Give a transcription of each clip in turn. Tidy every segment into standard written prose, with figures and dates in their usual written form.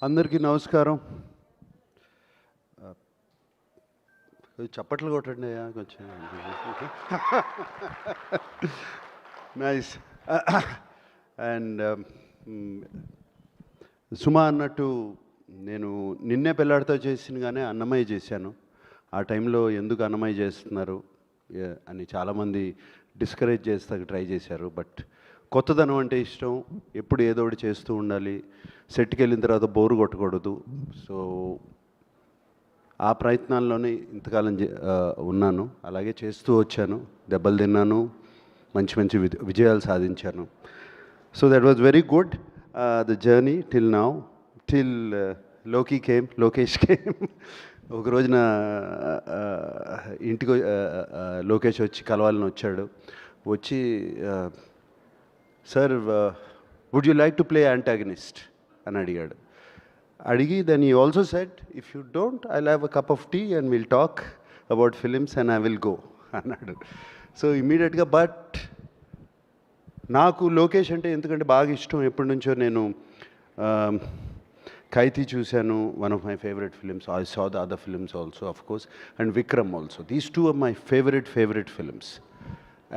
అందరికీ నమస్కారం. చప్పట్లు కొట్టండి అయ్యా కొంచెం. నైస్. అండ్ సుమా అన్నట్టు నేను నిన్నే పెళ్ళాడితో చేసినగానే అన్నమయ్య చేశాను. ఆ టైంలో ఎందుకు అన్నమయ్య చేస్తున్నారు అని చాలామంది డిస్కరేజ్ చేస్తాకి ట్రై చేశారు. బట్ కొత్తదనం అంటే ఇష్టం, ఎప్పుడు ఏదో ఒకటి చేస్తూ ఉండాలి, సెట్కి వెళ్ళిన తర్వాత బోరు కొట్టకూడదు. సో ఆ ప్రయత్నాల్లోనే ఇంతకాలం ఉన్నాను, అలాగే చేస్తూ వచ్చాను, దెబ్బలు తిన్నాను, మంచి మంచి విజయాలు సాధించాను. So that was very good the journey till now, till Lokesh came. ఒక రోజున ఇంటికి లోకేష్ వచ్చి కలవాలని వచ్చాడు. వచ్చి sir would you like to play antagonist అని అడిగాడు. అడిగి then you also said if you don't I have a cup of tea and will talk about films and I will go అన్నాడు. సో ఇమీడియట్గా బట్ నాకు లోకేష్ అంటే ఎందుకంటే బాగా ఇష్టం ఎప్పటి నుంచో. నేను ఖైదీ చూశాను, one of my favourite films. I saw the other films also of course, and Vikram also. These two are my favourite films.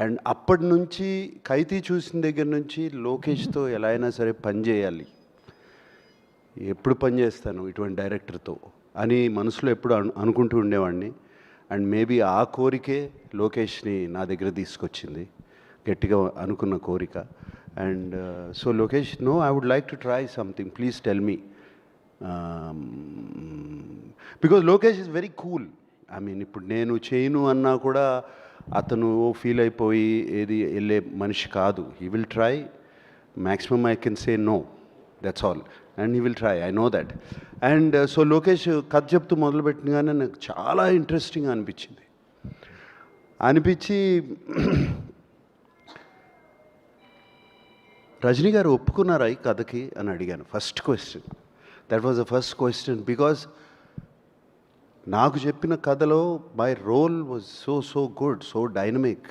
అండ్ అప్పటి నుంచి ఖైదీ చూసిన దగ్గర నుంచి లోకేష్తో ఎలా అయినా సరే పని చేయాలి, ఎప్పుడు పని చేస్తాను ఇటువంటి డైరెక్టర్తో అని మనసులో ఎప్పుడు అనుకుంటూ ఉండేవాడిని. అండ్ మేబీ ఆ కోరికే లోకేష్ని నా దగ్గర తీసుకొచ్చింది, గట్టిగా అనుకున్న కోరిక. And so Lokesh, no I would like to try something, please tell me. Because Lokesh is very cool. I mean ఇప్పుడు నేను చేయను అన్నా కూడా అతను ఫీల్ అయిపోయి ఏది వెళ్ళే మనిషి కాదు. He will try, maximum I can say no, that's all. And he will try, I know that. And so Lokesh కథ చెప్తూ మొదలుపెట్టినగానే నాకు చాలా ఇంట్రెస్టింగ్ అనిపించి రజనీ గారు ఒప్పుకున్నారా ఈ కథకి అని అడిగాను. First question, that was the first question. Because నాకు చెప్పిన కథలో my role was so good, so dynamic.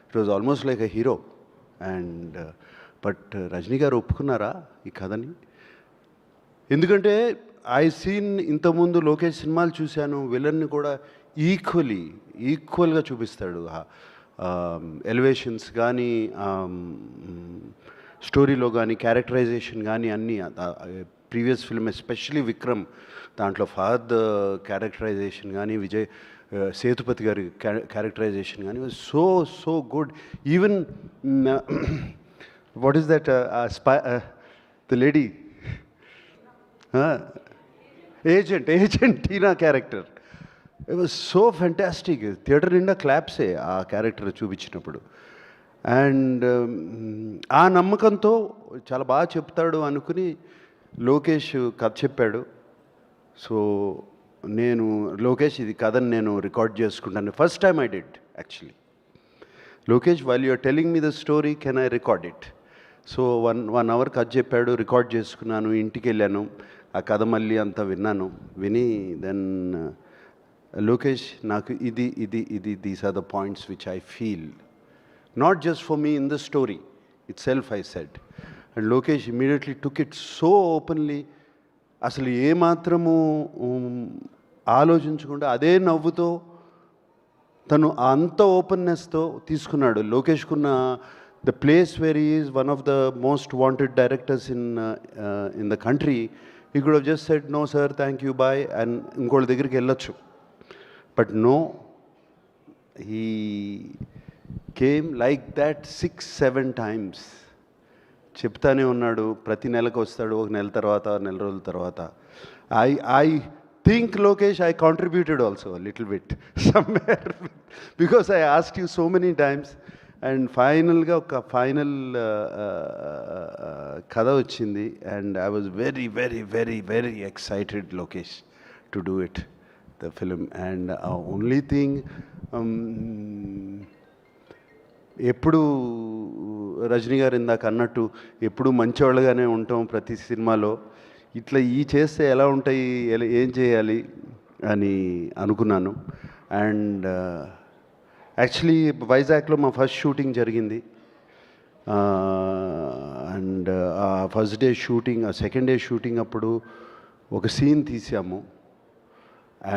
It was almost like a hero. And but Rajini garu ఒప్పుకున్నారా ఈ కథని? ఎందుకంటే ఐ సీన్ ఇంతకుముందు లోకేష్ సినిమాలు చూశాను, విలన్ని కూడా ఈక్వల్గా చూపిస్తాడు. ఎలివేషన్స్ కానీ, స్టోరీలో కానీ, క్యారెక్టరైజేషన్ కానీ అన్నీ. ప్రీవియస్ ఫిల్మ్ ఎస్పెషలీ విక్రమ్, దాంట్లో ఫహద్ క్యారెక్టరైజేషన్ కానీ, విజయ్ సేతుపతి గారి క్యారెక్టరైజేషన్ కానీ was so good. Even what is that the lady agent Tina character, it was so fantastic. Theatre నిండా క్లాప్సే ఆ క్యారెక్టర్ చూపించినప్పుడు. అండ్ ఆ నమ్మకంతో చాలా బాగా చెప్తాడు అనుకుని లోకేష్ కథ చెప్పాడు. సో నేను లోకేష్ ఇది కథని నేను రికార్డ్ చేసుకుంటాను. First time I did actually. Lokesh, while you are telling me the story, can I record it? So one hour కథ చెప్పాడు, రికార్డ్ చేసుకున్నాను, ఇంటికి వెళ్ళాను, ఆ కథ మళ్ళీ అంతా విని దెన్ లోకేష్, నాకు ఇది these are the points which I feel, not just for me in the story itself, I said. And Lokesh immediately took it so openly. అసలు ఏమాత్రము ఆలోచించకుండా అదే నవ్వుతో తను అంత ఓపెన్నెస్తో తీసుకున్నాడు. లోకేష్కున్న the place where he is one of the most wanted directors in the country. He could have just said no sir, thank you, bye, and ఇంకోళ్ళ దగ్గరికి వెళ్ళొచ్చు. But no, he came like that 6-7 times. చెప్తానే ఉన్నాడు, ప్రతి నెలకు వస్తాడు, ఒక నెల తర్వాత, నెల రోజుల తర్వాత. I think Lokesh, I contributed also little bit somewhere, because I asked you so many times. And ఫైనల్గా ఒక ఫైనల్ కథ వచ్చింది. And I was very excited Lokesh to do it, the film. And only thing, ఎప్పుడు రజనీ గారు ఇందాక అన్నట్టు ఎప్పుడు మంచివాళ్ళుగానే ఉంటాం ప్రతి సినిమాలో, ఇట్లా చేస్తే ఎలా ఉంటాయి, ఏం చేయాలి అని అనుకున్నాను. అండ్ యాక్చువల్లీ వైజాగ్లో మా ఫస్ట్ షూటింగ్ జరిగింది. అండ్ ఆ ఫస్ట్ డే షూటింగ్, ఆ సెకండ్ డే షూటింగ్ అప్పుడు ఒక సీన్ తీసాము.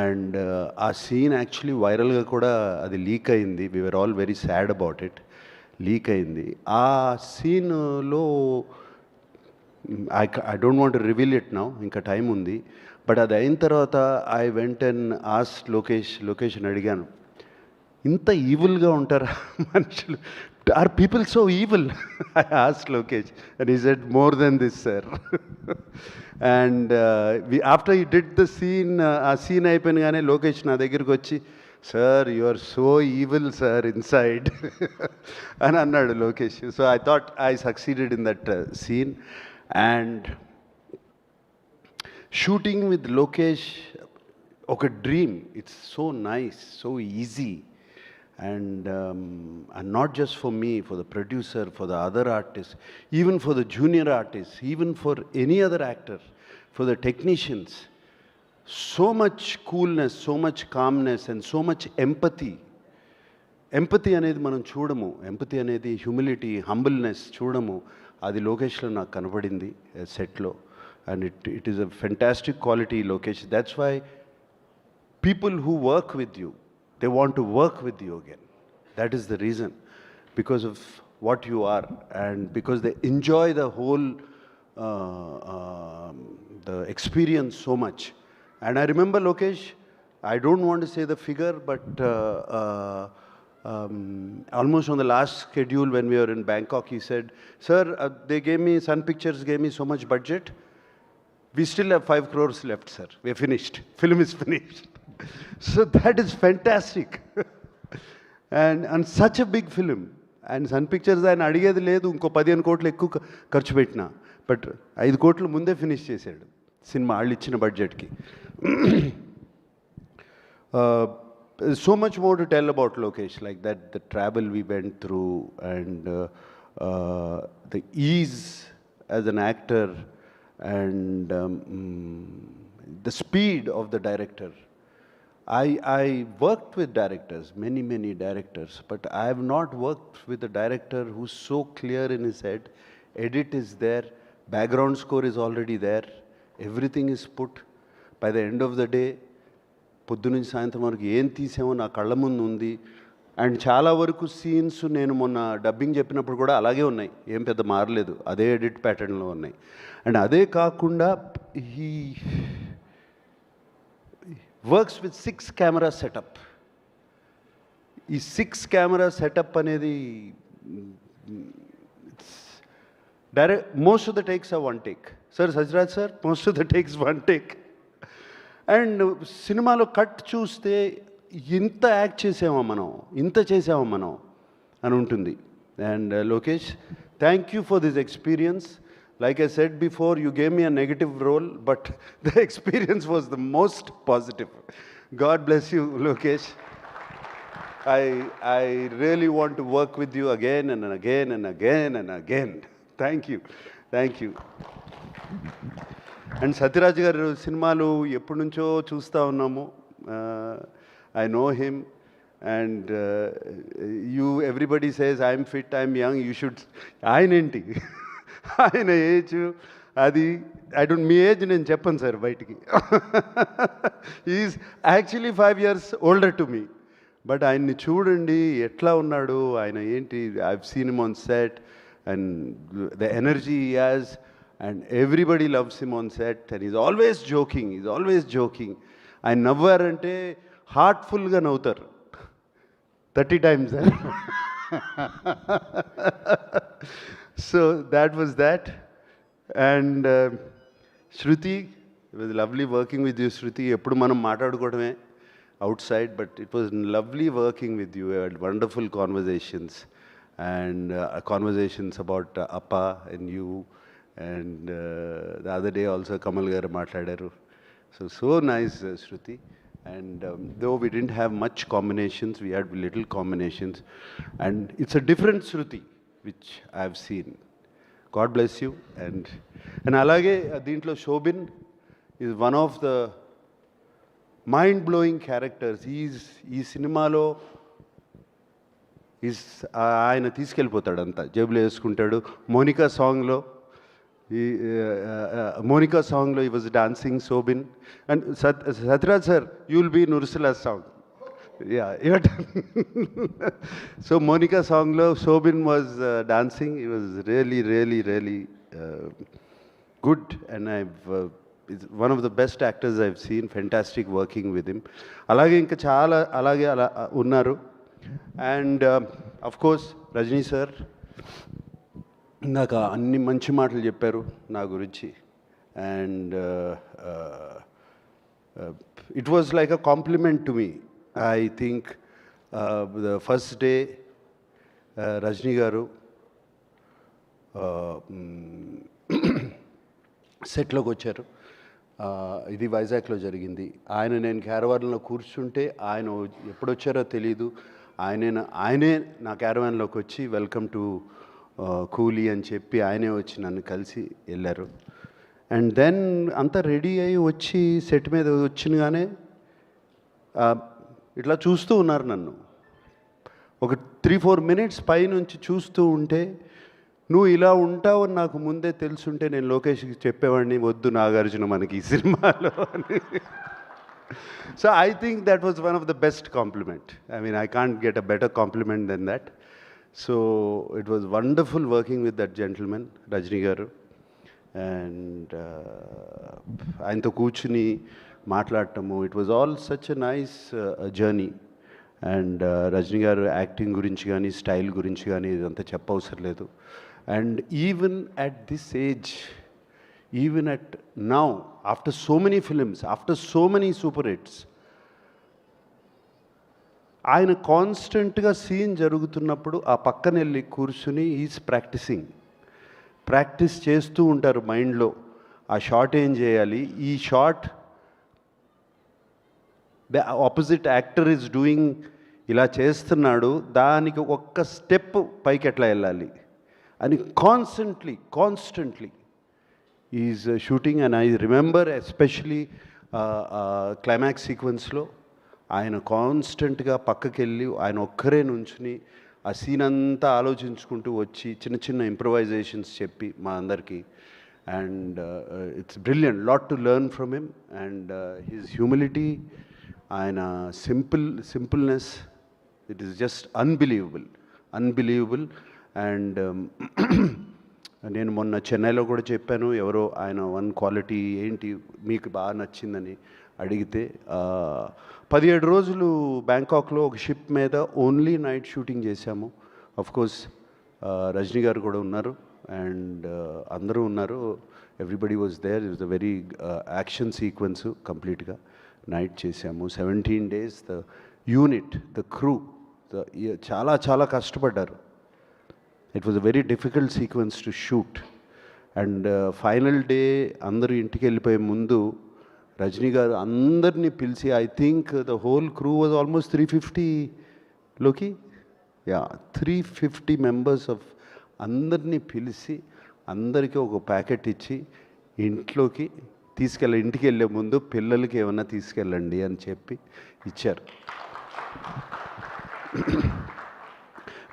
అండ్ ఆ సీన్ యాక్చువల్లీ వైరల్గా కూడా అది లీక్ అయింది. We were all very sad about it. Leak అయింది. ఆ సీన్లో I don't want reveal it now, ఇంకా టైం ఉంది. బట్ అది అయిన తర్వాత I went and asked location అడిగాను, ఇంత ఈవిల్గా ఉంటారా మనుషులు? Are people so evil? I asked Lokesh and he said more than this sir. And after he did the scene, ఆ సీన్ అయిపోయినగానే లోకేష్ నా దగ్గరికి వచ్చి, sir you are so evil sir inside అని అన్నాడు Lokesh. So I thought I succeeded in that scene. And shooting with Lokesh ఒక dream. It's so nice, so easy. And not just for me, for the producer, for the other artists, even for the junior artists, even for any other actor, for the technicians. So much coolness, so much calmness and so much empathy. Empathy అనేది మనం చూడము, empathy అనేది humility, humbleness చూడము. అది లోకేష్లో నాకు కనపడింది సెట్లో. And it is a fantastic quality Lokesh. That's why people who work with you, they want to work with you again. That is the reason, because of what you are and because they enjoy the whole the experience so much. And I remember Lokesh, I don't want to say the figure, but almost on the last schedule when we were in Bangkok, he said, sir, they gave me, Sun Pictures gave me so much budget. We still have 5 crores left, sir. We're finished. Film is finished. So that is fantastic. And such a big film. And Sun Pictures ఆయన అడిగేది లేదు, ఇంకో 15 కోట్లు ఎక్కువ ఖర్చు పెట్టినా, but 5 కోట్లు ముందే ఫినిష్ చేశాడు సినిమా వాళ్ళు ఇచ్చిన బడ్జెట్కి. So much more to tell about Lokesh, like that, the travel we went through and the ease as an actor and the speed of the director. I worked with directors, many directors, but I have not worked with a director who's so clear in his head. Edit is there, background score is already there, everything is put. By the end of the day, పొద్దు నుంచి సాయంత్రం వరకు ఏం తీసామో నా కళ్ళ ముందు ఉంది. And చాలా వరకు సీన్స్ నేను మొన్న డబ్బింగ్ చెప్పినప్పుడు కూడా అలాగే ఉన్నాయి, ఏం పెద్ద మారలేదు, అదే ఎడిట్ ప్యాటర్న్లో ఉన్నాయి. అండ్ అదే కాకుండా ఈ వర్క్స్ విత్ 6 కెమెరా సెటప్. ఈ 6 కెమెరా సెటప్ అనేది direct, most of the takes are 1 take. Sir సజ్రాజ్ sir, most of the takes 1 take. And సినిమాలో కట్ చూస్తే ఇంత యాక్ట్ చేసామా మనం, ఇంత చేసామా మనం అని ఉంటుంది. And Lokesh, thank you for this experience. Like I said before, you gave me a negative role, but the experience was the most positive. God bless you, Lokesh. I really want to work with you again and again and again and again. Thank you. Thank you. And Sathyaraj గారు సినిమాలు ఎప్పటి నుంచో చూస్తూ ఉన్నాము. I know him. And everybody says, I'm fit, I'm young, you should. ఆయనేంటి ఆయన age అది, I don't, me age నేను చెప్పను సార్ బయటికి. Is actually 5 years older to me. But ఆయన్ని చూడండి ఎట్లా ఉన్నాడు, ఆయన ఏంటి, I have seen him on set and the energy he has and everybody loves him on set and is always joking. ఆయన నవ్వారంటే హార్ట్ఫుల్గా నవ్వుతారు 30 times. So that was that. And Shruti, it was lovely working with you, Shruti. Eppudu manam maatadukodame outside, but it was lovely working with you. We had wonderful conversations and conversations about Appa and you. And the other day also Kamal garu maatlaadaru. So nice, Shruti. And though we didn't have much combinations, we had little combinations. And it's a different Shruti, which I have seen. God bless you. And alage deentlo Shobin is one of the mind-blowing characters. Ee cinemalo ఆయన తీసుకెళ్ళిపోతాడు అంతా, జేబులో వేసుకుంటాడు. మోనికా సాంగ్లో Monica song lo he was dancing, Sobin. And Satraj sir, you will be in Ursula's song. Yeah, so Monica song lo Sobin was dancing. He was really good, and it's one of the best actors I've seen. Fantastic working with him. అలాగే ఇంకా చాలా అలాగే అలా ఉన్నారు. And of course Rajini sir ఇందాక అన్ని మంచి మాటలు చెప్పారు నా గురించి. And it was like a compliment to me. I think the first day Rajini garu సెట్లోకి వచ్చారు. ఇది వైజాగ్లో జరిగింది. నేను క్యారవాన్లో కూర్చుంటే ఆయన ఎప్పుడు వచ్చారో తెలీదు. ఆయనే నా క్యారవాన్లోకి వచ్చి వెల్కమ్ టు కూలీ అని చెప్పి ఆయనే వచ్చి నన్ను కలిసి వెళ్ళారు. అండ్ దెన్ అంతా రెడీ అయ్యి వచ్చి సెట్ మీద వచ్చినగానే ఇట్లా చూస్తూ ఉన్నారు నన్ను. ఒక 3-4 మినిట్స్ పైనుంచి చూస్తూ ఉంటే, నువ్వు ఇలా ఉంటావని నాకు ముందే తెలుసుంటే నేను లోకేష్కి చెప్పేవాడిని, వద్దు నాగార్జున మనకి ఈ సినిమాలో అని. So I think that was one of the best compliment. I mean I can't get a better compliment than that. So it was wonderful working with that gentlemen Rajini garu. And ఆయనతో కూర్చుని మాట్లాడటము, it was all such a nice journey. And Rajini garu acting గురించి కానీ style గురించి కానీ ఇదంతా చెప్పవసరం లేదు. And even at this age, even at now, after so many films, after so many super hits, ఆయన కాన్స్టెంట్గా సీన్ జరుగుతున్నప్పుడు ఆ పక్కన వెళ్ళి కూర్చుని ఈజ్ ప్రాక్టీస్ చేస్తూ ఉంటారు మైండ్లో. ఆ షాట్ ఏం చేయాలి, ఈ shot the opposite actor is doing, ఇలా చేస్తున్నాడు, దానికి ఒక్క స్టెప్ పైకి ఎట్లా వెళ్ళాలి అని constantly is shooting. And I remember especially climax సీక్వెన్స్లో ఆయన కాన్స్టెంట్గా పక్కకి వెళ్ళి ఆయన ఒక్కరే నుంచుని ఆ సీన్ అంతా ఆలోచించుకుంటూ వచ్చి చిన్న ఇంప్రవైజేషన్స్ చెప్పి మా అందరికీ. And it's brilliant, lot to learn from him. And his humility, ఆయన సింపుల్నెస్, it is just unbelievable. And నేను మొన్న చెన్నైలో కూడా చెప్పాను, ఎవరో ఆయన వన్ క్వాలిటీ ఏంటి మీకు బాగా నచ్చిందని అడిగితే, 17 రోజులు బ్యాంకాక్లో ఒక షిప్ మీద ఓన్లీ నైట్ షూటింగ్ చేశాము. అఫ్కోర్స్ రజనీ గారు కూడా ఉన్నారు అండ్ అందరూ ఉన్నారు. Everybody was there. It was a very action sequence. కంప్లీట్గా నైట్ చేశాము. 17 days. The unit, the crew చాలా కష్టపడ్డారు. It was a very difficult sequence to shoot. And final day అందరూ ఇంటికి వెళ్ళిపోయే ముందు రజనీ గారు అందరినీ పిలిచి, I think the whole crew was almost 350 350 members of అందరినీ పిలిచి అందరికీ ఒక ప్యాకెట్ ఇచ్చి ఇంట్లోకి ఇంటికి వెళ్ళే ముందు పిల్లలకి ఏమన్నా తీసుకెళ్ళండి అని చెప్పి ఇచ్చారు.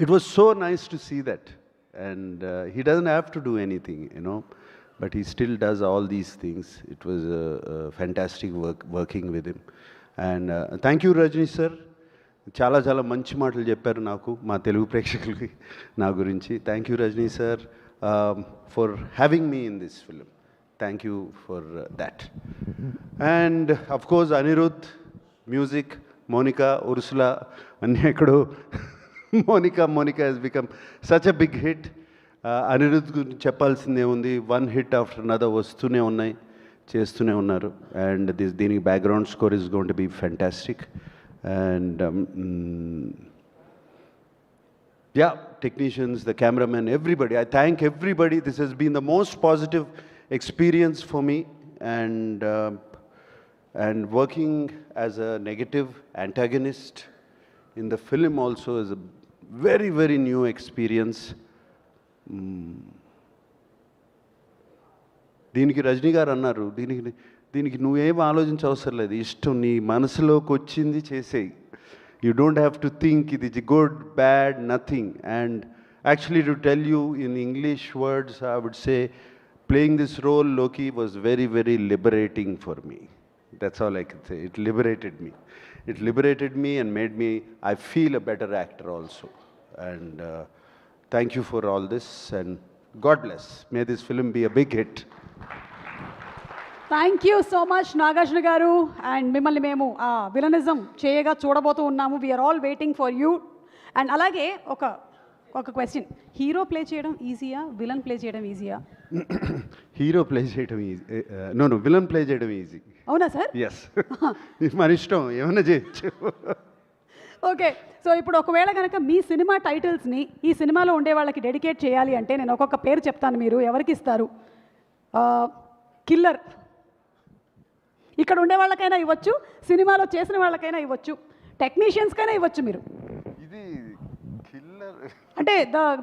It was so nice to see that. And he doesn't have to do anything, but he still does all these things. It was fantastic working with him. And thank you, Rajni sir. చాలా మంచి మాటలు చెప్పారు నాకు, మా తెలుగు ప్రేక్షకులకి నా గురించి. Thank you Rajini sir for having me in this film. Thank you for that. And of course Anirudh, music, Monica, Ursula అన్నీ ఎక్కడో. Monika has become such a big hit. Anirudh గురించి చెప్పాల్సిందే ఉంది. వన్ హిట్ ఆఫ్టర్ అనదర్ వస్తూనే ఉన్నాయి, చేస్తూనే ఉన్నారు. అండ్ దీనికి background score is going to be fantastic. And technicians, the cameraman, everybody, I thank everybody. This has been the most positive experience for me. And working as a negative antagonist in the film also is a very new experience. దీనికి రజనీ గారు అన్నారు, దీనికి నువ్వేం ఆలోచించవసరం లేదు, ఇష్టం నీ మనసులోకి వచ్చింది చేసేయి. You don't have to think ఇది good bad, nothing. And actually to tell you in English words, I would say playing this role, Loki, was very, very liberating for me. That's all I can say. It liberated me. It liberated me and made me, I feel a better actor also. And thank you for all this, and God bless. May this film be a big hit. Thank you so much Nagarjuna garu. And మిమ్మల్ని మేము ఆ villainism చేయగా చూడబోతూ ఉన్నాము. We're all waiting for you. And అలాగే ఒక question, hero play చేయడం ఈజీయా, villain play చేయడం ఈజీయా? హీరో ప్లే చేయడం ఈజీ, నో విలన్ ప్లే చేయడం ఈజీ. అవునా సార్? ఎస్. మన ఇష్టం, ఏమైనా చేయొచ్చు. ఓకే, సో ఇప్పుడు ఒకవేళ కనుక మీ సినిమా టైటిల్స్ని ఈ సినిమాలో ఉండే వాళ్ళకి డెడికేట్ చేయాలి అంటే నేను ఒక్కొక్క పేరు చెప్తాను, మీరు ఎవరికి ఇస్తారు? కిల్లర్ ఇక్కడ ఉండే వాళ్ళకైనా ఇవ్వచ్చు, సినిమాలో చేసిన వాళ్ళకైనా ఇవ్వచ్చు, టెక్నీషియన్స్కైనా ఇవ్వచ్చు. మీరు ఇది కిల్లర్ అంటే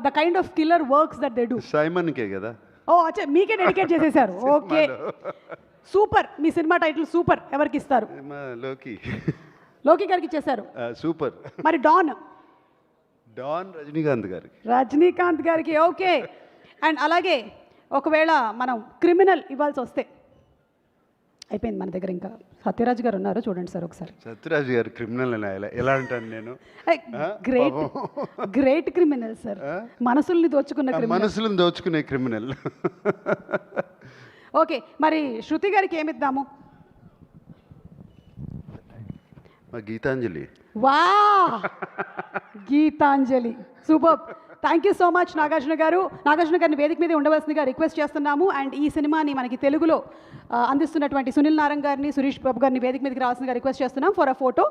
the kind of killer works that they do. సైమన్కే కదా? ఓ అచ్చా, మీకే డెడికేట్ చేసేసారు. Okay, super. మీ సినిమా టైటిల్ సూపర్. ఎవరికి ఇస్తారు? లోకి. లోకి గారికి ఇచ్చేశారు. సూపర్. మరి డాన్ రజనీకాంత్ గారికి. రజనీకాంత్ గారికి. ఓకే. అండ్ అలాగే ఒకవేళ మనం క్రిమినల్ ఇవ్వాల్సి వస్తే, అయిపోయింది మన దగ్గర, ఇంకా సత్యరాజ్ గారు ఉన్నారు, చూడండి సార్ ఒకసారి. సత్యరాజ్ గారు క్రిమినల్ ఎలా అంటాను నేను? గ్రేట్ క్రిమినల్ సార్, మనసుల్ని దోచుకున్న క్రిమినల్. మనసులను దోచుకునే క్రిమినల్. ఓకే, మరి శృతి గారికి ఏమిద్దాము? గీతాంజలి. వా, Gitanjali, super. Thank you so much Nagarjuna garu. Nagarjuna గారిని వేదిక మీద ఉండవలసిందిగా రిక్వెస్ట్ చేస్తున్నాము. అండ్ ఈ సినిమాని మనకి తెలుగులో అందిస్తున్నటువంటి సునీల్ నారంగ్ గారిని, సురేష్ బాబు గారిని వేదిక మీదకి రావాల్సిందిగా రిక్వెస్ట్ చేస్తున్నాం ఫర్ అ ఫోటో.